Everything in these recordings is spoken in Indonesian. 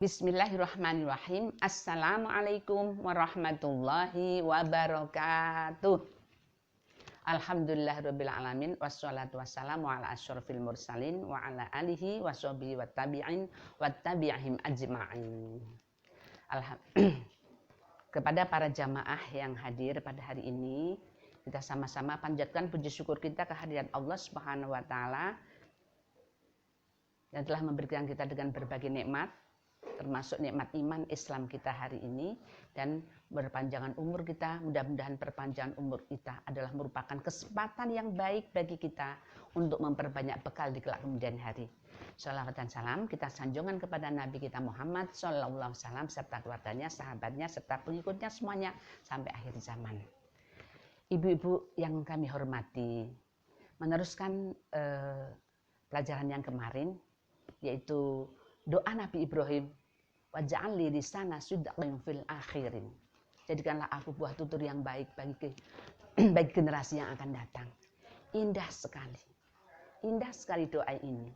Bismillahirrahmanirrahim. Assalamualaikum warahmatullahi wabarakatuh. Alhamdulillahirabbil alamin wassalatu wassalamu ala asyrofil mursalin wa ala alihi washabihi wattabi'in wattabi'ihim ajma'in. Kepada para jamaah yang hadir pada hari ini, kita sama-sama panjatkan puji syukur kita kehadirat Allah Subhanahu wa taala yang telah memberikan kita dengan berbagai nikmat, termasuk nikmat iman Islam kita hari ini, dan berpanjangan umur kita. Mudah-mudahan perpanjangan umur kita adalah merupakan kesempatan yang baik bagi kita untuk memperbanyak bekal di kelak kemudian hari. Shalawat dan salam kita sanjungan kepada Nabi kita Muhammad Sallallahu Alaihi Wasallam serta keluarganya, sahabatnya, serta pengikutnya semuanya sampai akhir zaman. Ibu-ibu yang kami hormati, meneruskan pelajaran yang kemarin, yaitu doa Nabi Ibrahim, waj'alni lisana sidqin fil akhirin. Jadikanlah aku buah tutur yang baik bagi generasi yang akan datang. Indah sekali doa ini.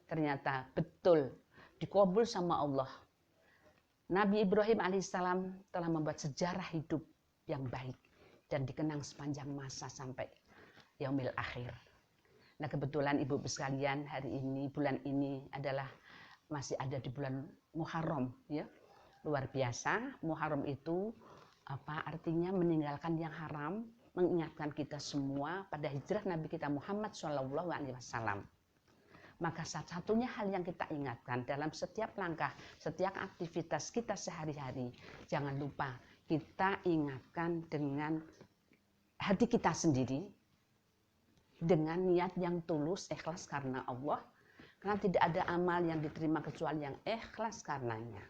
Ternyata betul dikabul sama Allah. Nabi Ibrahim alaihissalam telah membuat sejarah hidup yang baik dan dikenang sepanjang masa sampai yaumil akhir. Nah, kebetulan ibu-ibu sekalian, hari ini, bulan ini adalah masih ada di bulan Muharram, ya. Luar biasa. Muharram itu apa artinya? Meninggalkan yang haram, mengingatkan kita semua pada hijrah Nabi kita Muhammad Shallallahu Alaihi Wasallam. Maka satu-satunya hal yang kita ingatkan dalam setiap langkah, setiap aktivitas kita sehari-hari, jangan lupa kita ingatkan dengan hati kita sendiri, dengan niat yang tulus, ikhlas karena Allah. Karena tidak ada amal yang diterima kecuali yang ikhlas karenanya.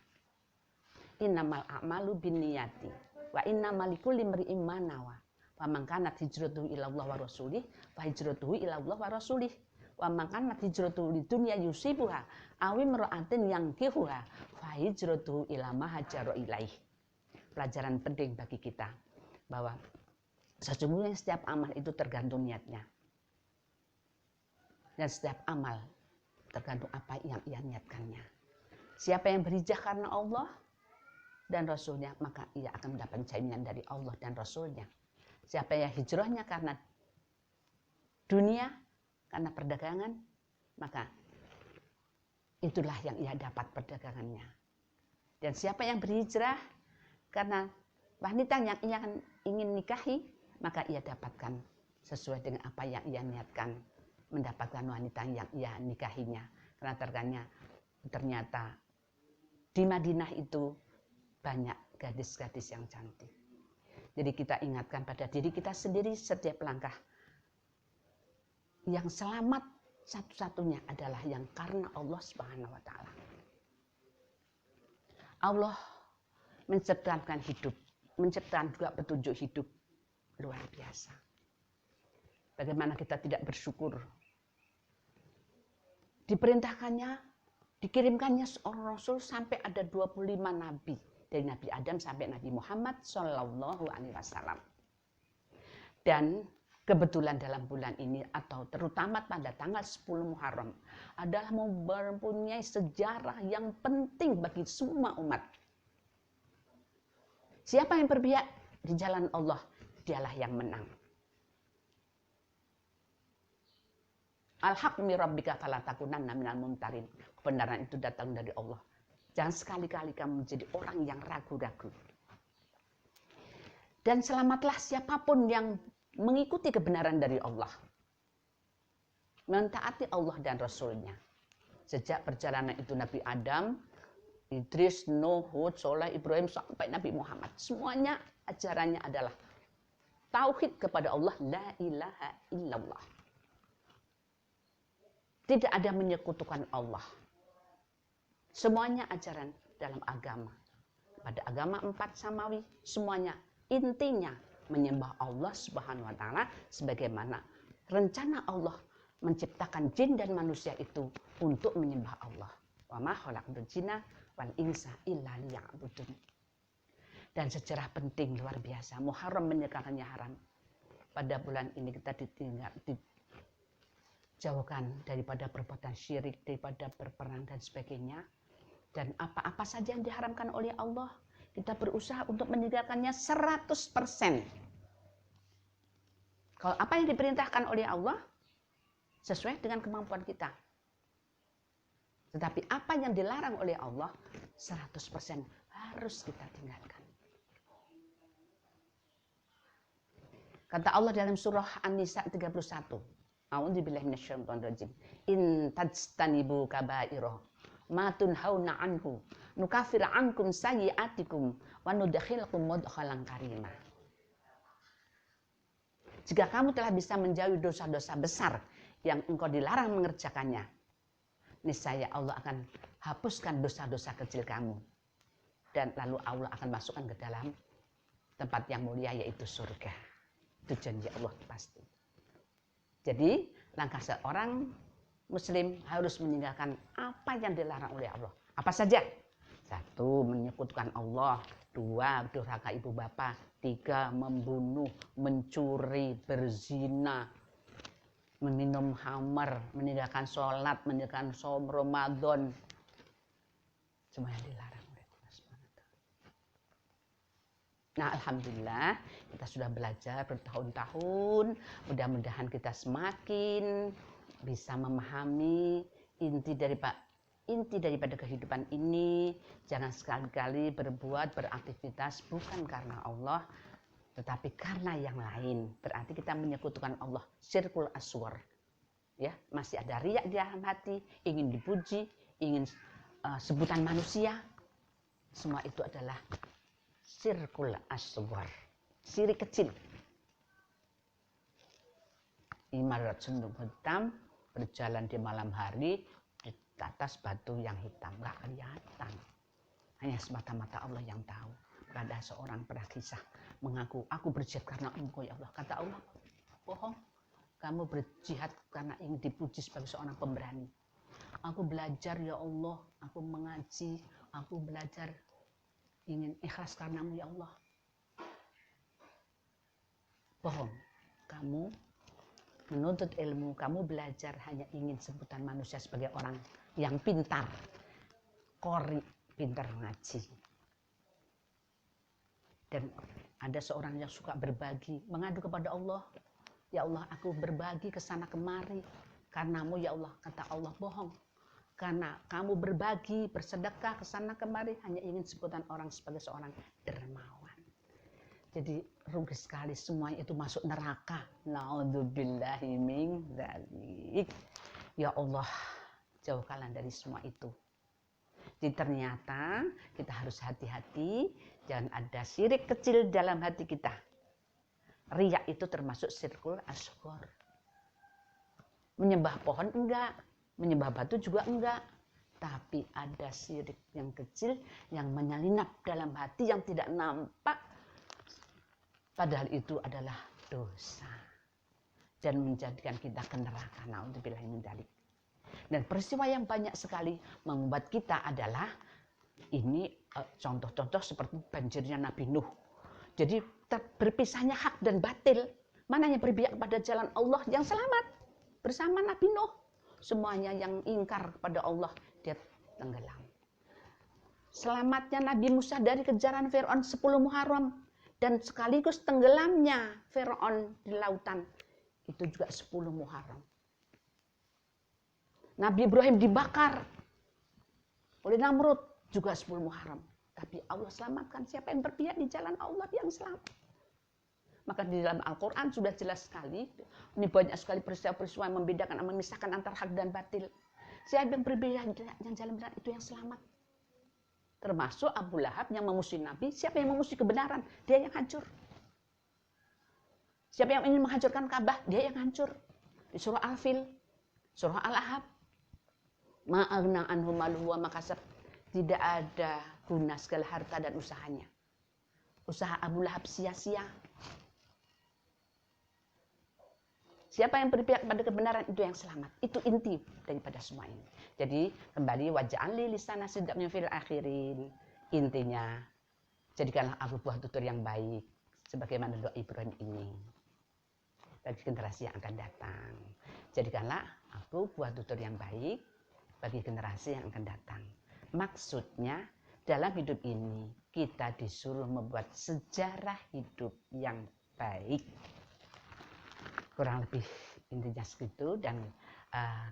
Innamal a'malu binniyati wa innamal likulli imri'in ma nawa. Wa man kanat hijratuhu ila Allah wa rasulih fa hijratuhu ila Allah wa rasulih. Wa man kanat hijratuhu lidunya yusibuha aw imra'atin yankihuha fa hijratuhu ila ma hajara ilaih. Pelajaran penting bagi kita bahwa sesungguhnya setiap amal itu tergantung niatnya. Dan setiap amal tergantung apa yang ia niatkannya. Siapa yang berhijrah karena Allah dan Rasulnya, maka ia akan mendapat jaminan dari Allah dan Rasulnya. Siapa yang hijrahnya karena dunia, karena perdagangan, maka itulah yang ia dapat perdagangannya. Dan siapa yang berhijrah karena wanita yang ia ingin nikahi, maka ia dapatkan sesuai dengan apa yang ia niatkan, mendapatkan wanita yang ia nikahinya. Karena ternyata di Madinah itu banyak gadis-gadis yang cantik. Jadi kita ingatkan pada diri kita sendiri setiap langkah. Yang selamat satu-satunya adalah yang karena Allah Subhanahu wa taala. Allah menciptakan hidup, menciptakan juga petunjuk hidup luar biasa. Bagaimana kita tidak bersyukur? Diperintahkannya, dikirimkannya seorang Rasul sampai ada 25 Nabi. Dari Nabi Adam sampai Nabi Muhammad Sallallahu Alaihi Wasallam. Dan kebetulan dalam bulan ini, atau terutama pada tanggal 10 Muharram, adalah mempunyai sejarah yang penting bagi semua umat. Siapa yang berpihak di jalan Allah, dialah yang menang. Al-haq min rabbika fala takunanna minal mumtarin. Kebenaran itu datang dari Allah. Jangan sekali-kali kamu menjadi orang yang ragu-ragu. Dan selamatlah siapapun yang mengikuti kebenaran dari Allah. Mentaati Allah dan Rasulnya. Sejak perjalanan itu Nabi Adam, Idris, Nuh, Hud, Soleh, Ibrahim, sampai Nabi Muhammad. Semuanya ajarannya adalah tauhid kepada Allah. La ilaha illallah. Tidak ada menyekutukan Allah. Semuanya ajaran dalam agama. Pada agama 4 samawi, semuanya intinya menyembah Allah Subhanahu wa taala sebagaimana rencana Allah menciptakan jin dan manusia itu untuk menyembah Allah. Wa ma khalaqtul jinna wal insa illa liya'budun. Dan sejarah penting luar biasa. Muharram menyatakannya haram. Pada bulan ini kita dijauhkan daripada perbuatan syirik, daripada berperang dan sebagainya. Dan apa-apa saja yang diharamkan oleh Allah, kita berusaha untuk meninggalkannya 100%. Kalau apa yang diperintahkan oleh Allah, sesuai dengan kemampuan kita. Tetapi apa yang dilarang oleh Allah, 100% harus kita tinggalkan. Kata Allah dalam surah An-Nisa 31. A'udzubillahi minasyaitonirrajim. In tajtanibu kaba'ira ma tunhauna anhu nukaffir ankum sayyi'atikum wa nudkhilukum mudkhalan karima. Jika kamu telah bisa menjauhi dosa-dosa besar yang engkau dilarang mengerjakannya, niscaya Allah akan hapuskan dosa-dosa kecil kamu. Dan lalu Allah akan masukkan ke dalam tempat yang mulia, yaitu surga. Itu janji Allah pasti. Jadi langkah seorang Muslim harus meninggalkan apa yang dilarang oleh Allah. Apa saja? 1. Menyekutukan Allah. 2. Durhaka ibu bapa. 3. Membunuh, mencuri, berzina, meminum khamar, meninggalkan sholat, meninggalkan saum Ramadan. Semua yang dilarang oleh Allah SWT. Nah, alhamdulillah kita sudah belajar bertahun-tahun. Mudah-mudahan kita semakin bisa memahami inti daripada kehidupan ini. Jangan sekali-kali berbuat, beraktivitas bukan karena Allah, tetapi karena yang lain. Berarti kita menyekutukan Allah. Syirkul aswar. Ya, masih ada riya di dalam hati, ingin dipuji, ingin sebutan manusia. Semua itu adalah syirkul aswar. Syirik kecil. Imarat sundung hitam, berjalan di malam hari di atas batu yang hitam, nggak kelihatan. Hanya semata-mata Allah yang tahu. Ada seorang pernah kisah mengaku, aku berjihad karena Engkau ya Allah. Kata Allah, bohong. Kamu berjihad karena ingin dipuji sebagai seorang pemberani. Aku belajar ya Allah, aku mengaji, aku belajar ingin ikhlas karenamu ya Allah. Bohong. Kamu menuntut ilmu, kamu belajar hanya ingin sebutan manusia sebagai orang yang pintar, qori, pintar ngaji. Dan ada seorang yang suka berbagi, mengadu kepada Allah, ya Allah, aku berbagi ke sana kemari karenamu ya Allah. Kata Allah, bohong. Karena kamu berbagi, bersedekah ke sana kemari hanya ingin sebutan orang sebagai seorang dermawan. Jadi rugi sekali, semuanya itu masuk neraka. Na'udzubillahi min dzalik. Ya Allah, jauhkanlah dari semua itu. Jadi ternyata kita harus hati-hati, jangan ada syirik kecil dalam hati kita. Riya itu termasuk syirkul asghar. Menyembah pohon enggak, menyembah batu juga enggak. Tapi ada syirik yang kecil yang menyelinap dalam hati yang tidak nampak. Padahal itu adalah dosa. Dan menjadikan kita ke neraka. Na'udzubillahi min dzalik. Dan peristiwa yang banyak sekali membuat kita adalah ini contoh-contoh seperti banjirnya Nabi Nuh. Jadi berpisahnya hak dan batil. Mana yang berpihak pada jalan Allah yang selamat bersama Nabi Nuh. Semuanya yang ingkar kepada Allah dia tenggelam. Selamatnya Nabi Musa dari kejaran Fir'aun 10 Muharram. Dan sekaligus tenggelamnya Fir'aun di lautan. Itu juga 10 Muharram. Nabi Ibrahim dibakar oleh Namrud juga 10 Muharram. Tapi Allah selamatkan. Siapa yang berpihak di jalan Allah yang selamat. Maka di dalam Al-Quran sudah jelas sekali. Ini banyak sekali peristiwa-peristiwa yang membedakan, memisahkan antara hak dan batil. Siapa yang berpihak yang jalan benar itu yang selamat. Termasuk Abu Lahab yang memusuhi Nabi. Siapa yang memusuhi kebenaran? Dia yang hancur. Siapa yang ingin menghancurkan Ka'bah? Dia yang hancur. Di surah Al-Fil, surah Al-Ahab. Ma'agna anhu maluhu wa makasab. Tidak ada guna segala harta dan usahanya. Usaha Abu Lahab sia-sia. Siapa yang berpihak pada kebenaran itu yang selamat. Itu inti daripada semua ini. Jadi kembali waj'alni lisana sidqin fil akhirin. Intinya jadikanlah aku buah tutur yang baik sebagaimana doa Ibrahim ini bagi generasi yang akan datang. Jadikanlah aku buah tutur yang baik bagi generasi yang akan datang. Maksudnya dalam hidup ini kita disuruh membuat sejarah hidup yang baik. Kurang lebih intinya segitu, dan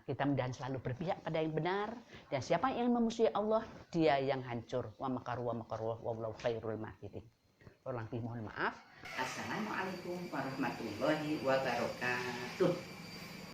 kita mudahan selalu berpihak pada yang benar, dan siapa yang memusuhi Allah dia yang hancur. Wa makaru wallahu khairul makirin. Kurang lebih mohon maaf. Assalamualaikum warahmatullahi wabarakatuh.